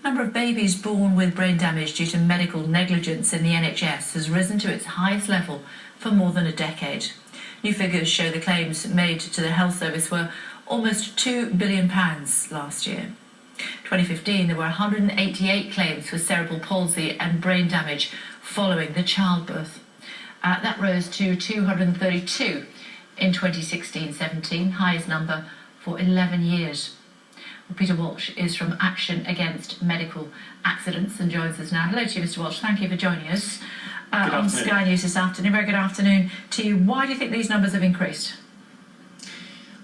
The number of babies born with brain damage due to medical negligence in the NHS has risen to its highest level for more than a decade. New figures show the claims made to the health service were almost £2 billion last year. 2015, there were 188 claims for cerebral palsy and brain damage following the childbirth. That rose to 232 in 2016-17, highest number for 11 years. Well, Peter Walsh is from Action Against Medical Accidents and joins us now. Hello to you, Mr. Walsh. Thank you for joining us on Sky News this afternoon. Very good afternoon to you. Why do you think these numbers have increased?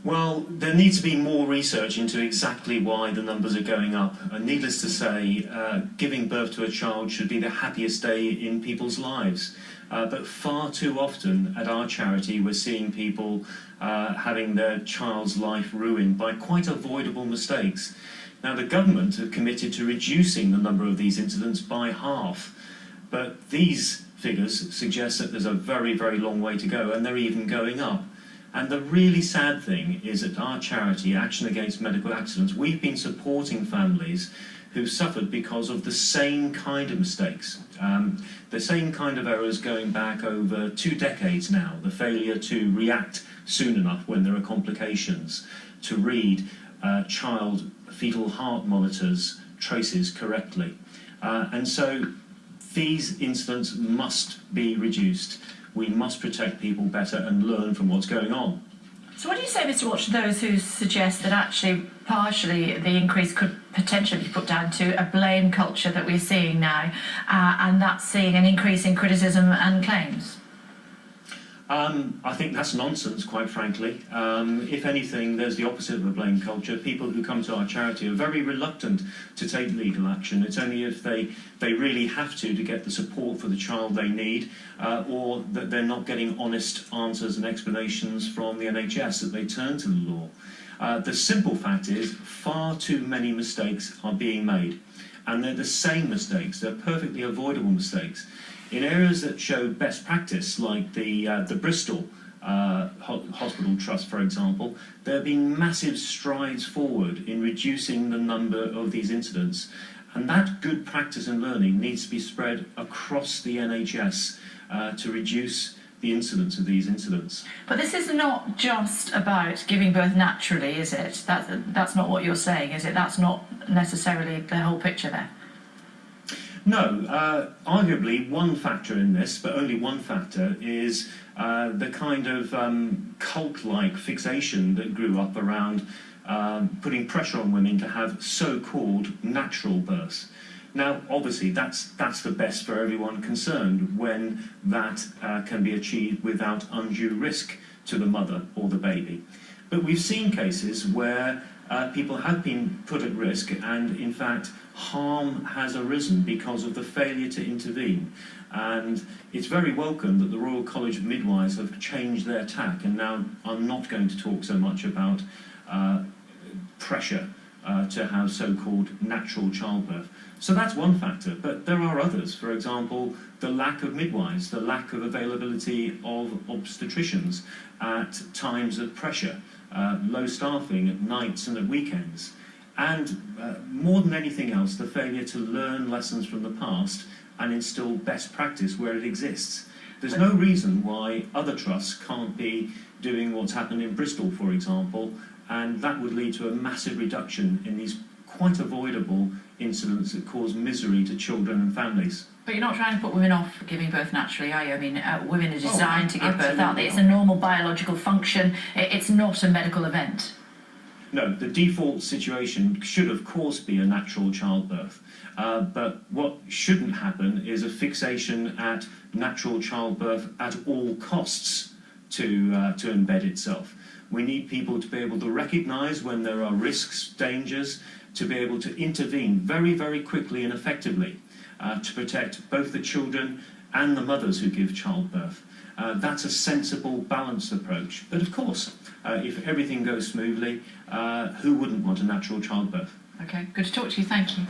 Well, there needs to be more research into exactly why the numbers are going up. And needless to say, giving birth to a child should be the happiest day in people's lives. But far too often at our charity, we're seeing people having their child's life ruined by quite avoidable mistakes. Now, the government have committed to reducing the number of these incidents by half. But these figures suggest that there's a very, very long way to go, and they're even going up. And the really sad thing is at our charity, Action Against Medical Accidents, we've been supporting families who've suffered because of the same kind of mistakes, the same kind of errors going back over 2 decades now, the failure to react soon enough when there are complications, to read child fetal heart monitors traces correctly. And so these incidents must be reduced. We must protect people better and learn from what's going on. So what do you say, Mr. Walsh, to those who suggest that actually partially the increase could potentially be put down to a blame culture that we're seeing now, and that's seeing an increase in criticism and claims? I think that's nonsense, quite frankly. If anything, there's the opposite of a blame culture. People who come to our charity are very reluctant to take legal action. It's only if they really have to get the support for the child they need, or that they're not getting honest answers and explanations from the NHS that they turn to the law. The simple fact is, far too many mistakes are being made. And they're the same mistakes. They're perfectly avoidable mistakes. In areas that show best practice, like the Bristol Hospital Trust, for example, there have been massive strides forward in reducing the number of these incidents. And that good practice and learning needs to be spread across the NHS to reduce the incidence of these incidents. But this is not just about giving birth naturally, is it? That's not what you're saying, is it? That's not necessarily the whole picture there. No, arguably one factor in this, but only one factor, is the kind of cult-like fixation that grew up around putting pressure on women to have so-called natural births. Now, obviously, that's the best for everyone concerned when that can be achieved without undue risk to the mother or the baby. But we've seen cases where people have been put at risk, and in fact harm has arisen because of the failure to intervene. And it's very welcome that the Royal College of Midwives have changed their tack and now are not going to talk so much about pressure to have so-called natural childbirth. So that's one factor, but there are others. For example, the lack of midwives, the lack of availability of obstetricians at times of pressure, low staffing at nights and at weekends, and more than anything else, the failure to learn lessons from the past and instill best practice where it exists. There's no reason why other trusts can't be doing what's happened in Bristol, for example, and that would lead to a massive reduction in these quite avoidable incidents that cause misery to children and families. But you're not trying to put women off giving birth naturally, are you? I mean, women are designed to give birth, aren't they? It's a normal biological function. It's not a medical event. No, the default situation should, of course, be a natural childbirth. But what shouldn't happen is a fixation at natural childbirth at all costs to embed itself. We need people to be able to recognise when there are risks, dangers, to be able to intervene very, very quickly and effectively to protect both the children and the mothers who give childbirth. That's a sensible, balanced approach. But of course, if everything goes smoothly, who wouldn't want a natural childbirth? Okay, good to talk to you. Thank you.